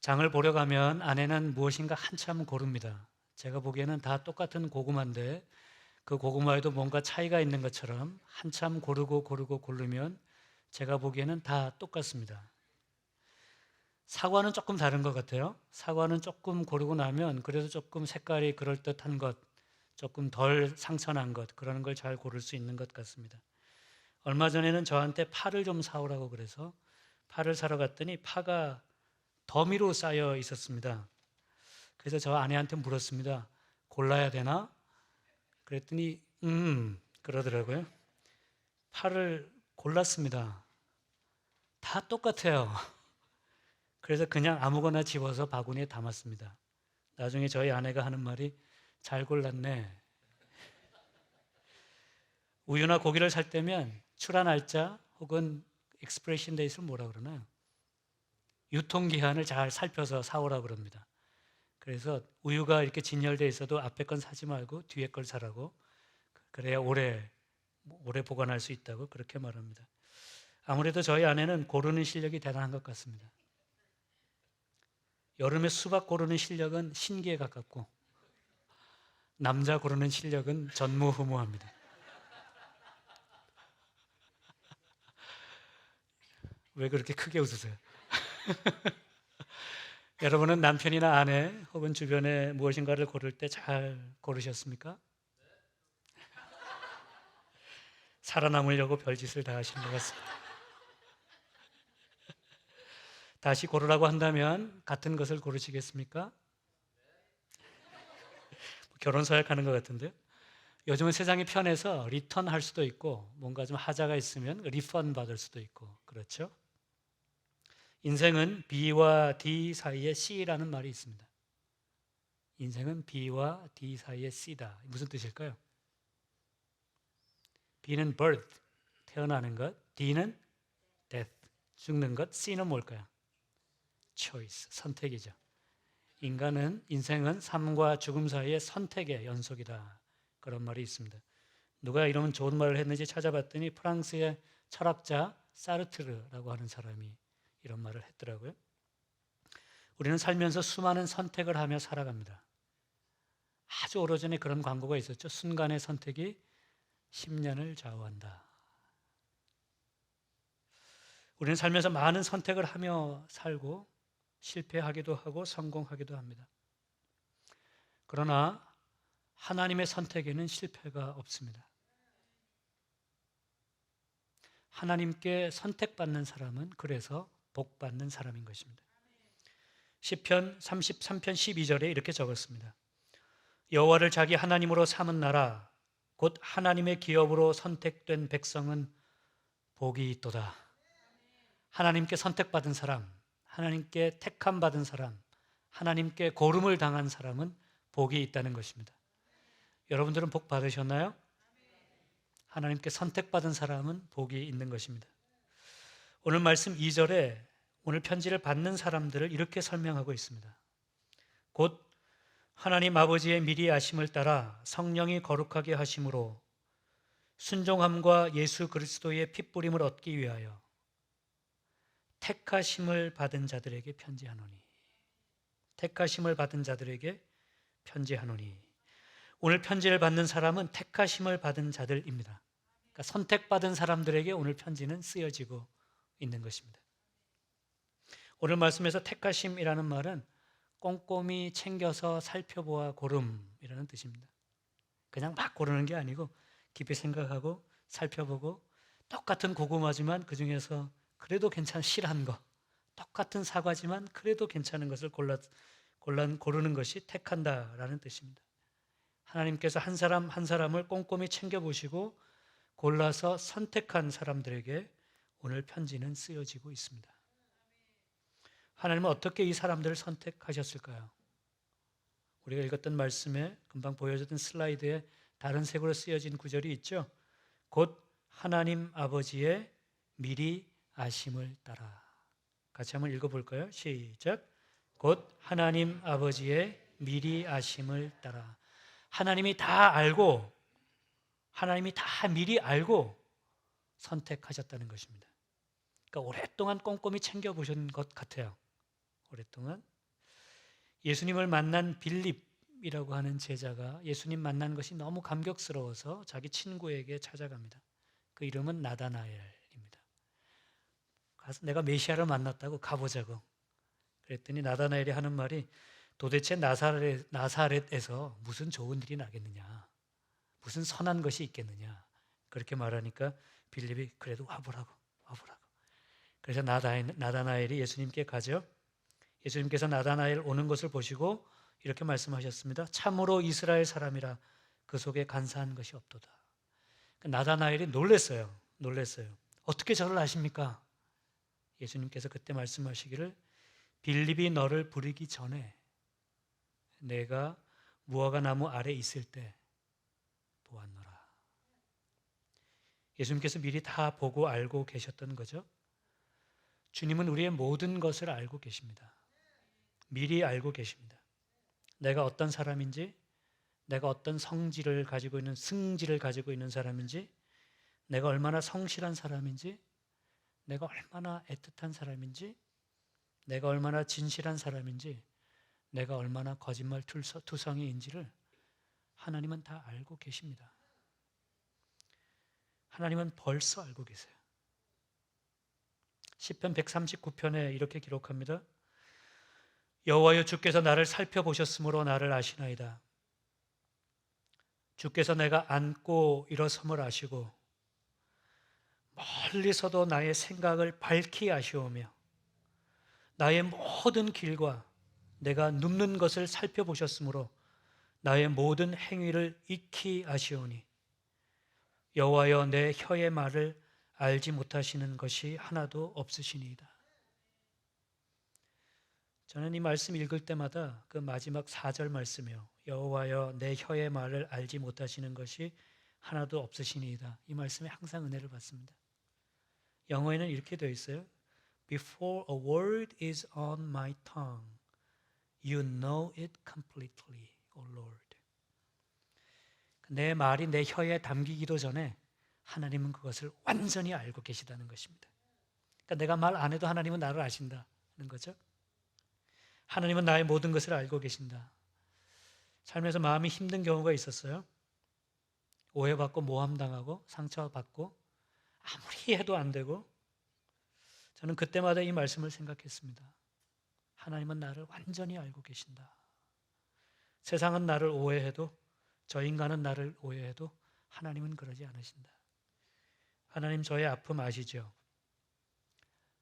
장을 보러 가면 아내는 무엇인가 한참 고릅니다. 제가 보기에는 다 똑같은 고구마인데 그 고구마에도 뭔가 차이가 있는 것처럼 한참 고르고 고르면 제가 보기에는 다 똑같습니다. 사과는 조금 다른 것 같아요. 사과는 조금 고르고 나면 그래도 조금 색깔이 그럴듯한 것, 조금 덜 상처난 것, 그런 걸 잘 고를 수 있는 것 같습니다. 얼마 전에는 저한테 파를 좀 사오라고 그래서 파를 사러 갔더니 파가 더미로 쌓여 있었습니다. 그래서 저 아내한테 물었습니다. 골라야 되나? 그랬더니 그러더라고요. 파를 골랐습니다. 다 똑같아요. 그래서 그냥 아무거나 집어서 바구니에 담았습니다. 나중에 저희 아내가 하는 말이 잘 골랐네. 우유나 고기를 살 때면 출하 날짜 혹은 익스프레션 데이트를 뭐라 그러나요? 유통기한을 잘 살펴서 사오라 그럽니다. 그래서 우유가 이렇게 진열되어 있어도 앞에 건 사지 말고 뒤에 걸 사라고, 그래야 오래 보관할 수 있다고 그렇게 말합니다. 아무래도 저희 아내는 고르는 실력이 대단한 것 같습니다. 여름에 수박 고르는 실력은 신기에 가깝고 남자 고르는 실력은 전무후무합니다. 왜 그렇게 크게 웃으세요? 여러분은 남편이나 아내 혹은 주변에 무엇인가를 고를 때 잘 고르셨습니까? 살아남으려고 별짓을 다 하시는 것 같습니다. 다시 고르라고 한다면 같은 것을 고르시겠습니까? 결혼 서약하는 것 같은데요. 요즘은 세상이 편해서 리턴할 수도 있고 뭔가 좀 하자가 있으면 리펀 받을 수도 있고 그렇죠. 인생은 B와 D 사이에 C라는 말이 있습니다. 인생은 B와 D 사이에 C다. 무슨 뜻일까요? B는 birth, 태어나는 것. D는 death, 죽는 것. C는 뭘까요? choice, 선택이죠. 인생은 삶과 죽음 사이의 선택의 연속이다. 그런 말이 있습니다. 누가 이런 좋은 말을 했는지 찾아봤더니 프랑스의 철학자 사르트르라고 하는 사람이 이런 말을 했더라고요. 우리는 살면서 수많은 선택을 하며 살아갑니다. 아주 오래전에 그런 광고가 있었죠. 순간의 선택이 10년을 좌우한다. 우리는 살면서 많은 선택을 하며 살고 실패하기도 하고 성공하기도 합니다. 그러나 하나님의 선택에는 실패가 없습니다. 하나님께 선택받는 사람은 그래서 복받는 사람인 것입니다. 시편 33편 12절에 이렇게 적었습니다. 여호와를 자기 하나님으로 삼은 나라 곧 하나님의 기업으로 선택된 백성은 복이 있도다. 하나님께 선택받은 사람, 하나님께 택함 받은 사람, 하나님께 고름을 당한 사람은 복이 있다는 것입니다. 여러분들은 복 받으셨나요? 하나님께 선택받은 사람은 복이 있는 것입니다. 오늘 말씀 2절에 오늘 편지를 받는 사람들을 이렇게 설명하고 있습니다. 곧 하나님 아버지의 미리 아심을 따라 성령이 거룩하게 하심으로 순종함과 예수 그리스도의 핏부림을 얻기 위하여 택하심을 받은 자들에게 편지하노니. 택하심을 받은 자들에게 편지하노니. 오늘 편지를 받는 사람은 택하심을 받은 자들입니다. 그러니까 선택받은 사람들에게 오늘 편지는 쓰여지고 있는 것입니다. 오늘 말씀에서 택하심이라는 말은 꼼꼼히 챙겨서 살펴보아 고름이라는 뜻입니다. 그냥 막 고르는 게 아니고 깊이 생각하고 살펴보고 똑같은 고구마지만 그 중에서 그래도 실한 거, 똑같은 사과지만 그래도 괜찮은 것을 고르는 것이 택한다라는 뜻입니다. 하나님께서 한 사람 한 사람을 꼼꼼히 챙겨보시고 골라서 선택한 사람들에게 오늘 편지는 쓰여지고 있습니다. 하나님은 어떻게 이 사람들을 선택하셨을까요? 우리가 읽었던 말씀에 금방 보여줬던 슬라이드에 다른 색으로 쓰여진 구절이 있죠. 곧 하나님 아버지의 미리 아심을 따라. 같이 한번 읽어볼까요? 시작. 곧 하나님 아버지의 미리 아심을 따라. 하나님이 다 알고, 하나님이 다 미리 알고 선택하셨다는 것입니다. 그러니까 오랫동안 꼼꼼히 챙겨보신 것 같아요. 오랫동안 예수님을 만난 빌립이라고 하는 제자가 예수님 만난 것이 너무 감격스러워서 자기 친구에게 찾아갑니다. 그 이름은 나다나엘입니다. 가서 내가 메시아를 만났다고 가보자고. 그랬더니 나다나엘이 하는 말이 도대체 나사렛에서 무슨 좋은 일이 나겠느냐, 무슨 선한 것이 있겠느냐, 그렇게 말하니까 빌립이 그래도 와보라고. 그래서 나다나엘이 예수님께 가죠. 예수님께서 나다나엘 오는 것을 보시고 이렇게 말씀하셨습니다. 참으로 이스라엘 사람이라 그 속에 간사한 것이 없도다. 나다나엘이 놀랬어요. 어떻게 저를 아십니까? 예수님께서 그때 말씀하시기를 빌립이 너를 부르기 전에 내가 무화과 나무 아래 있을 때 보았노라. 예수님께서 미리 다 보고 알고 계셨던 거죠. 주님은 우리의 모든 것을 알고 계십니다. 미리 알고 계십니다. 내가 어떤 사람인지, 내가 어떤 승질을 가지고 있는 사람인지, 내가 얼마나 성실한 사람인지, 내가 얼마나 애틋한 사람인지, 내가 얼마나 진실한 사람인지, 내가 얼마나 거짓말 투성이인지를 하나님은 다 알고 계십니다. 하나님은 벌써 알고 계세요. 시편 139편에 이렇게 기록합니다. 여호와여, 주께서 나를 살펴보셨으므로 나를 아시나이다. 주께서 내가 앉고 일어섬을 아시고 멀리서도 나의 생각을 밝히 아시오며 나의 모든 길과 내가 눕는 것을 살펴보셨으므로 나의 모든 행위를 익히 아시오니 여호와여, 내 혀의 말을 알지 못하시는 것이 하나도 없으시니이다. 저는 이 말씀 읽을 때마다 그 마지막 4절 말씀이요, 여호와여, 내 혀의 말을 알지 못하시는 것이 하나도 없으시니이다. 이 말씀에 항상 은혜를 받습니다. 영어에는 이렇게 되어 있어요. Before a word is on my tongue, you know it completely, O Lord. 내 말이 내 혀에 담기기도 전에 하나님은 그것을 완전히 알고 계시다는 것입니다. 그러니까 내가 말 안 해도 하나님은 나를 아신다는 거죠. 하나님은 나의 모든 것을 알고 계신다. 삶에서 마음이 힘든 경우가 있었어요. 오해받고 모함당하고 상처받고 아무리 해도 안 되고, 저는 그때마다 이 말씀을 생각했습니다. 하나님은 나를 완전히 알고 계신다. 세상은 나를 오해해도, 저 인간은 나를 오해해도 하나님은 그러지 않으신다. 하나님, 저의 아픔 아시죠?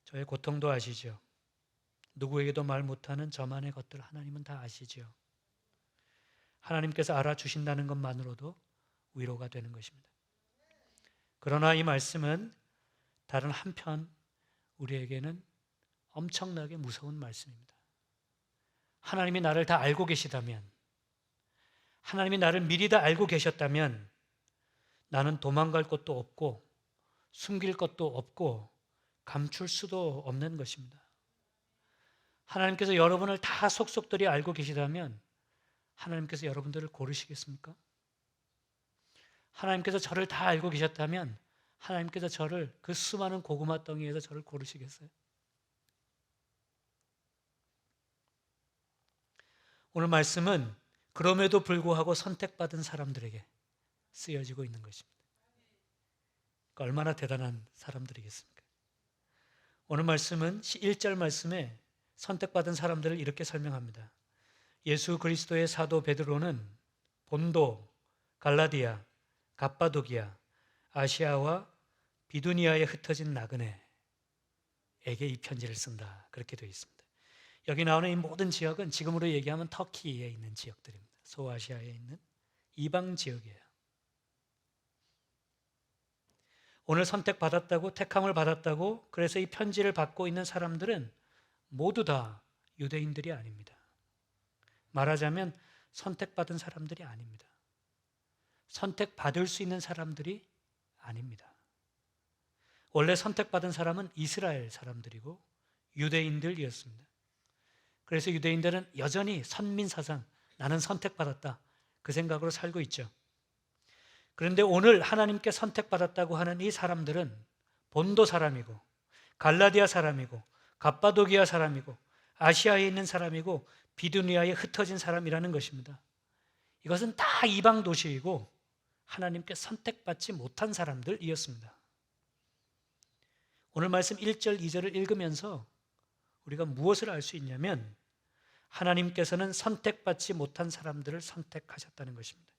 저의 고통도 아시죠? 누구에게도 말 못하는 저만의 것들 하나님은 다 아시죠? 하나님께서 알아주신다는 것만으로도 위로가 되는 것입니다. 그러나 이 말씀은 다른 한편 우리에게는 엄청나게 무서운 말씀입니다. 하나님이 나를 다 알고 계시다면, 하나님이 나를 미리 다 알고 계셨다면 나는 도망갈 것도 없고 숨길 것도 없고 감출 수도 없는 것입니다. 하나님께서 여러분을 다 속속들이 알고 계시다면 하나님께서 여러분들을 고르시겠습니까? 하나님께서 저를 다 알고 계셨다면 하나님께서 저를, 그 수많은 고구마 덩이에서 저를 고르시겠어요? 오늘 말씀은 그럼에도 불구하고 선택받은 사람들에게 쓰여지고 있는 것입니다. 그러니까 얼마나 대단한 사람들이겠습니까? 오늘 말씀은 1절 말씀에 선택받은 사람들을 이렇게 설명합니다. 예수 그리스도의 사도 베드로는 본도, 갈라디아, 갑바도기아, 아시아와 비두니아에 흩어진 나그네에게 이 편지를 쓴다. 그렇게 되어 있습니다. 여기 나오는 이 모든 지역은 지금으로 얘기하면 터키에 있는 지역들입니다. 소아시아에 있는 이방 지역이에요. 오늘 선택받았다고, 택함을 받았다고, 그래서 이 편지를 받고 있는 사람들은 모두 다 유대인들이 아닙니다. 말하자면 선택받은 사람들이 아닙니다. 선택받을 수 있는 사람들이 아닙니다. 원래 선택받은 사람은 이스라엘 사람들이고 유대인들이었습니다. 그래서 유대인들은 여전히 선민사상, 나는 선택받았다, 그 생각으로 살고 있죠. 그런데 오늘 하나님께 선택받았다고 하는 이 사람들은 본도 사람이고 갈라디아 사람이고 갑바도기아 사람이고 아시아에 있는 사람이고 비두니아에 흩어진 사람이라는 것입니다. 이것은 다 이방 도시이고 하나님께 선택받지 못한 사람들이었습니다. 오늘 말씀 1절, 2절을 읽으면서 우리가 무엇을 알 수 있냐면 하나님께서는 선택받지 못한 사람들을 선택하셨다는 것입니다.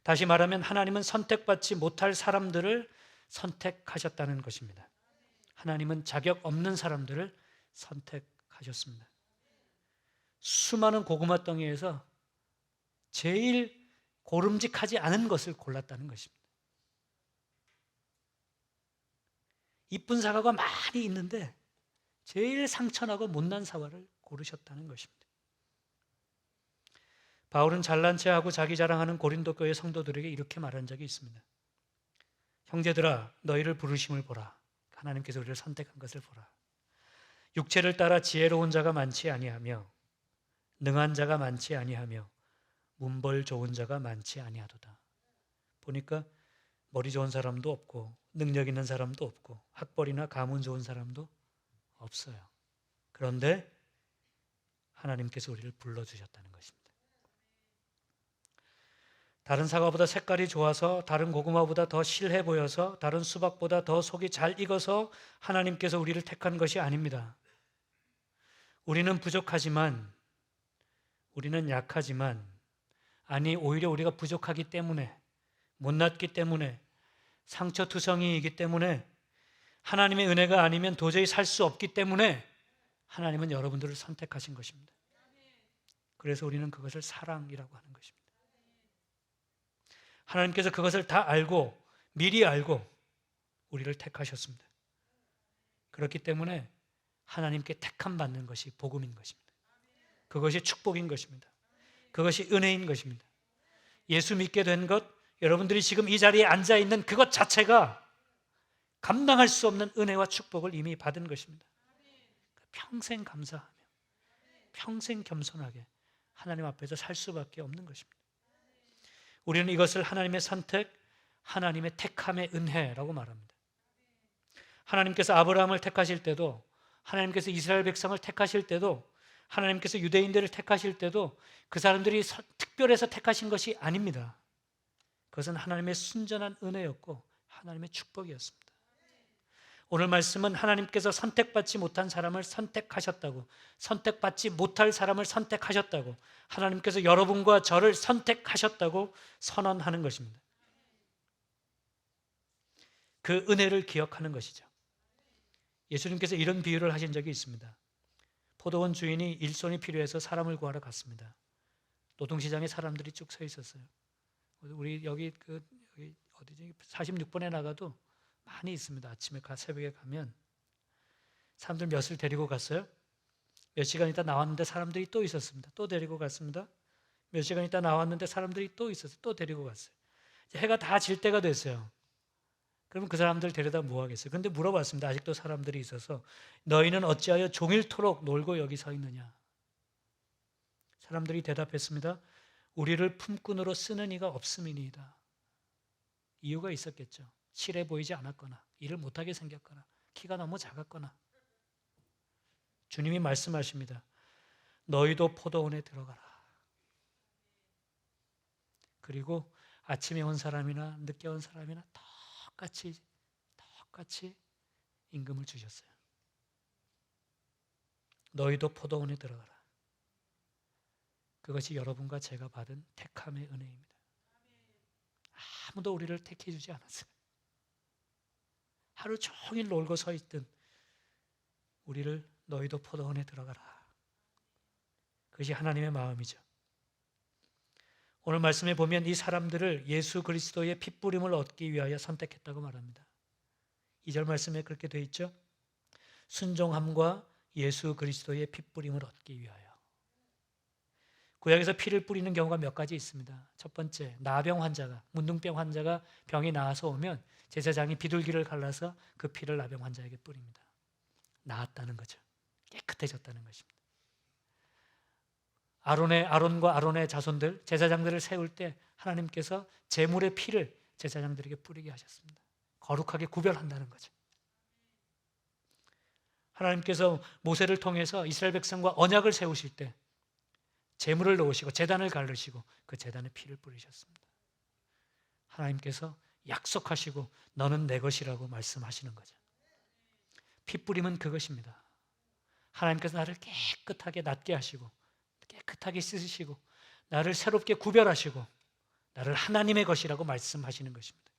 다시 말하면 하나님은 선택받지 못할 사람들을 선택하셨다는 것입니다. 하나님은 자격 없는 사람들을 선택하셨습니다. 수많은 고구마 덩이에서 제일 고름직하지 않은 것을 골랐다는 것입니다. 이쁜 사과가 많이 있는데 제일 상처나고 못난 사과를 고르셨다는 것입니다. 바울은 잘난 체하고 자기 자랑하는 고린도 교회 성도들에게 이렇게 말한 적이 있습니다. 형제들아, 너희를 부르심을 보라. 하나님께서 우리를 선택한 것을 보라. 육체를 따라 지혜로운 자가 많지 아니하며 능한 자가 많지 아니하며 문벌 좋은 자가 많지 아니하도다. 보니까 머리 좋은 사람도 없고 능력 있는 사람도 없고 학벌이나 가문 좋은 사람도 없어요. 그런데 하나님께서 우리를 불러주셨다는 것입니다. 다른 사과보다 색깔이 좋아서, 다른 고구마보다 더 실해 보여서, 다른 수박보다 더 속이 잘 익어서 하나님께서 우리를 택한 것이 아닙니다. 우리는 부족하지만, 우리는 약하지만, 아니 오히려 우리가 부족하기 때문에, 못났기 때문에, 상처투성이이기 때문에, 하나님의 은혜가 아니면 도저히 살 수 없기 때문에 하나님은 여러분들을 선택하신 것입니다. 그래서 우리는 그것을 사랑이라고 하는 것입니다. 하나님께서 그것을 다 알고 미리 알고 우리를 택하셨습니다. 그렇기 때문에 하나님께 택함 받는 것이 복음인 것입니다. 그것이 축복인 것입니다. 그것이 은혜인 것입니다. 예수 믿게 된 것, 여러분들이 지금 이 자리에 앉아 있는 그것 자체가 감당할 수 없는 은혜와 축복을 이미 받은 것입니다. 평생 감사하며 평생 겸손하게 하나님 앞에서 살 수밖에 없는 것입니다. 우리는 이것을 하나님의 선택, 하나님의 택함의 은혜라고 말합니다. 하나님께서 아브라함을 택하실 때도, 하나님께서 이스라엘 백성을 택하실 때도, 하나님께서 유대인들을 택하실 때도 그 사람들이 특별해서 택하신 것이 아닙니다. 그것은 하나님의 순전한 은혜였고 하나님의 축복이었습니다. 오늘 말씀은 하나님께서 선택받지 못한 사람을 선택하셨다고, 선택받지 못할 사람을 선택하셨다고, 하나님께서 여러분과 저를 선택하셨다고 선언하는 것입니다. 그 은혜를 기억하는 것이죠. 예수님께서 이런 비유를 하신 적이 있습니다. 포도원 주인이 일손이 필요해서 사람을 구하러 갔습니다. 노동시장에 사람들이 쭉 서 있었어요. 우리 여기 어디지? 46번에 나가도 많이 있습니다. 아침에 새벽에 가면 사람들 몇을 데리고 갔어요. 몇 시간 있다 나왔는데 사람들이 또 있었습니다. 또 데리고 갔습니다. 몇 시간 있다 나왔는데 사람들이 또 있었어요. 또 데리고 갔어요. 해가 다 질 때가 됐어요. 그러면 그 사람들 데려다 뭐 하겠어요? 그런데 물어봤습니다. 아직도 사람들이 있어서 너희는 어찌하여 종일토록 놀고 여기 서 있느냐? 사람들이 대답했습니다. 우리를 품꾼으로 쓰는 이가 없음이니이다. 이유가 있었겠죠. 실해 보이지 않았거나 일을 못하게 생겼거나 키가 너무 작았거나. 주님이 말씀하십니다. 너희도 포도원에 들어가라. 그리고 아침에 온 사람이나 늦게 온 사람이나 똑같이 임금을 주셨어요. 너희도 포도원에 들어가라. 그것이 여러분과 제가 받은 택함의 은혜입니다. 아무도 우리를 택해 주지 않았어요. 하루 종일 놀고 서 있던 우리를 너희도 포도원에 들어가라. 그것이 하나님의 마음이죠. 오늘 말씀에 보면 이 사람들을 예수 그리스도의 핏부림을 얻기 위하여 선택했다고 말합니다. 2절 말씀에 그렇게 되어 있죠. 순종함과 예수 그리스도의 핏부림을 얻기 위하여. 구약에서 피를 뿌리는 경우가 몇 가지 있습니다. 첫 번째, 나병 환자가, 문둥병 환자가 병이 나아서 오면 제사장이 비둘기를 갈라서 그 피를 나병 환자에게 뿌립니다. 나았다는 거죠. 깨끗해졌다는 것입니다. 아론과 아론의 자손들, 제사장들을 세울 때 하나님께서 제물의 피를 제사장들에게 뿌리게 하셨습니다. 거룩하게 구별한다는 거죠. 하나님께서 모세를 통해서 이스라엘 백성과 언약을 세우실 때 재물을 놓으시고 제단을 가르시고 그 제단에 피를 뿌리셨습니다. 하나님께서 약속하시고 너는 내 것이라고 말씀하시는 거죠. 피 뿌림은 그것입니다. 하나님께서 나를 깨끗하게 낫게 하시고 깨끗하게 씻으시고 나를 새롭게 구별하시고 나를 하나님의 것이라고 말씀하시는 것입니다.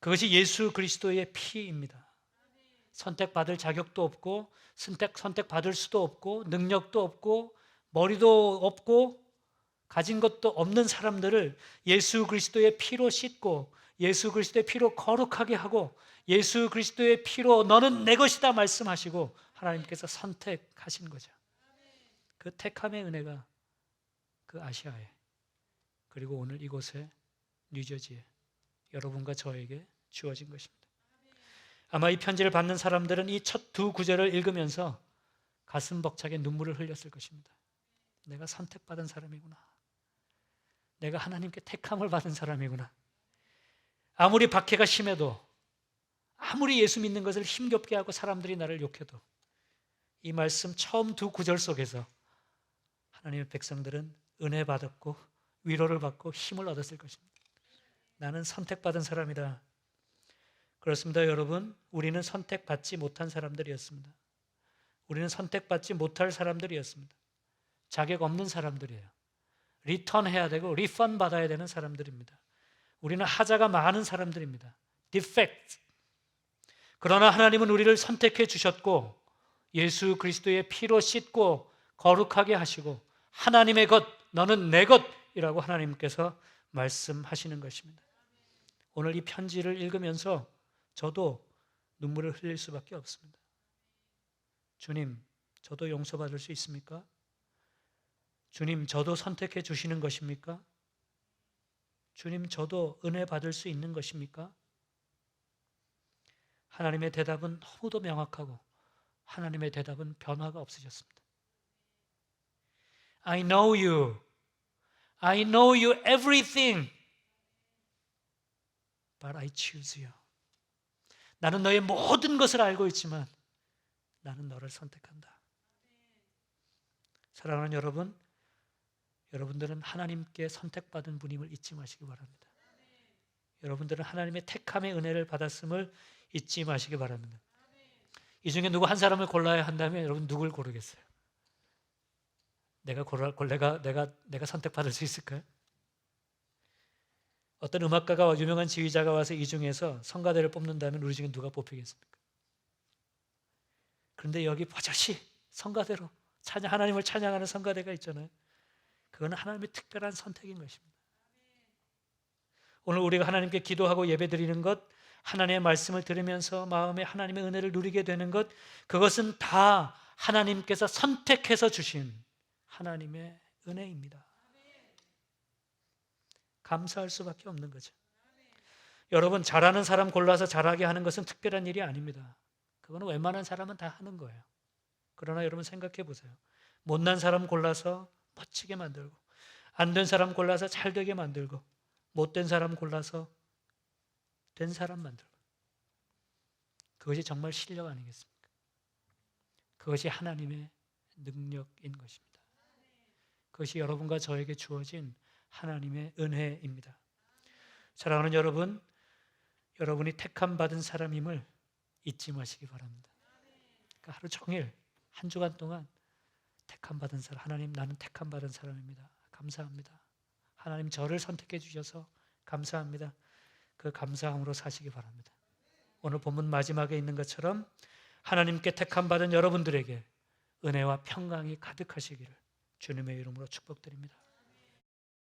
그것이 예수 그리스도의 피입니다. 선택받을 자격도 없고 선택받을 수도 없고 능력도 없고 머리도 없고 가진 것도 없는 사람들을 예수 그리스도의 피로 씻고 예수 그리스도의 피로 거룩하게 하고 예수 그리스도의 피로 너는 내 것이다 말씀하시고 하나님께서 선택하신 거죠. 그 택함의 은혜가 그 아시아에 그리고 오늘 이곳에 뉴저지에 여러분과 저에게 주어진 것입니다. 아마 이 편지를 받는 사람들은 이 첫 두 구절을 읽으면서 가슴 벅차게 눈물을 흘렸을 것입니다. 내가 선택받은 사람이구나. 내가 하나님께 택함을 받은 사람이구나. 아무리 박해가 심해도 아무리 예수 믿는 것을 힘겹게 하고 사람들이 나를 욕해도 이 말씀 처음 두 구절 속에서 하나님의 백성들은 은혜 받았고 위로를 받고 힘을 얻었을 것입니다. 나는 선택받은 사람이다. 그렇습니다, 여러분. 우리는 선택받지 못한 사람들이었습니다. 우리는 선택받지 못할 사람들이었습니다. 자격 없는 사람들이에요. 리턴해야 되고 리펀 받아야 되는 사람들입니다. 우리는 하자가 많은 사람들입니다. 디펙트. 그러나 하나님은 우리를 선택해 주셨고 예수 그리스도의 피로 씻고 거룩하게 하시고 하나님의 것, 너는 내 것이라고 하나님께서 말씀하시는 것입니다. 오늘 이 편지를 읽으면서 저도 눈물을 흘릴 수밖에 없습니다. 주님, 저도 용서받을 수 있습니까? 주님, 저도 선택해 주시는 것입니까? 주님, 저도 은혜 받을 수 있는 것입니까? 하나님의 대답은 너무도 명확하고 하나님의 대답은 변화가 없으셨습니다. I know you. I know you everything. But I choose you. 나는 너의 모든 것을 알고 있지만 나는 너를 선택한다. 사랑하는 여러분, 여러분들은 하나님께 선택받은 분임을 잊지 마시기 바랍니다. 여러분들은 하나님의 택함의 은혜를 받았음을 잊지 마시기 바랍니다. 이 중에 누구 한 사람을 골라야 한다면 여러분 누굴 고르겠어요? 내가 선택받을 수 있을까요? 어떤 음악가가 유명한 지휘자가 와서 이 중에서 성가대를 뽑는다면 우리 중에 누가 뽑히겠습니까? 그런데 여기 버젓이 성가대로 하나님을 찬양하는 성가대가 있잖아요. 그건 하나님의 특별한 선택인 것입니다. 오늘 우리가 하나님께 기도하고 예배드리는 것, 하나님의 말씀을 들으면서 마음에 하나님의 은혜를 누리게 되는 것, 그것은 다 하나님께서 선택해서 주신 하나님의 은혜입니다. 감사할 수밖에 없는 거죠. 여러분, 잘하는 사람 골라서 잘하게 하는 것은 특별한 일이 아닙니다. 그거는 웬만한 사람은 다 하는 거예요. 그러나 여러분 생각해 보세요. 못난 사람 골라서 멋지게 만들고, 안 된 사람 골라서 잘 되게 만들고, 못된 사람 골라서 된 사람 만들고, 그것이 정말 실력 아니겠습니까? 그것이 하나님의 능력인 것입니다. 그것이 여러분과 저에게 주어진 하나님의 은혜입니다. 사랑하는 여러분, 여러분이 택함 받은 사람임을 잊지 마시기 바랍니다. 그러니까 하루 종일 한 주간 동안 택함 받은 사람, 하나님 나는 택함 받은 사람입니다. 감사합니다. 하나님 저를 선택해 주셔서 감사합니다. 그 감사함으로 사시기 바랍니다. 오늘 본문 마지막에 있는 것처럼 하나님께 택함 받은 여러분들에게 은혜와 평강이 가득하시기를 주님의 이름으로 축복드립니다.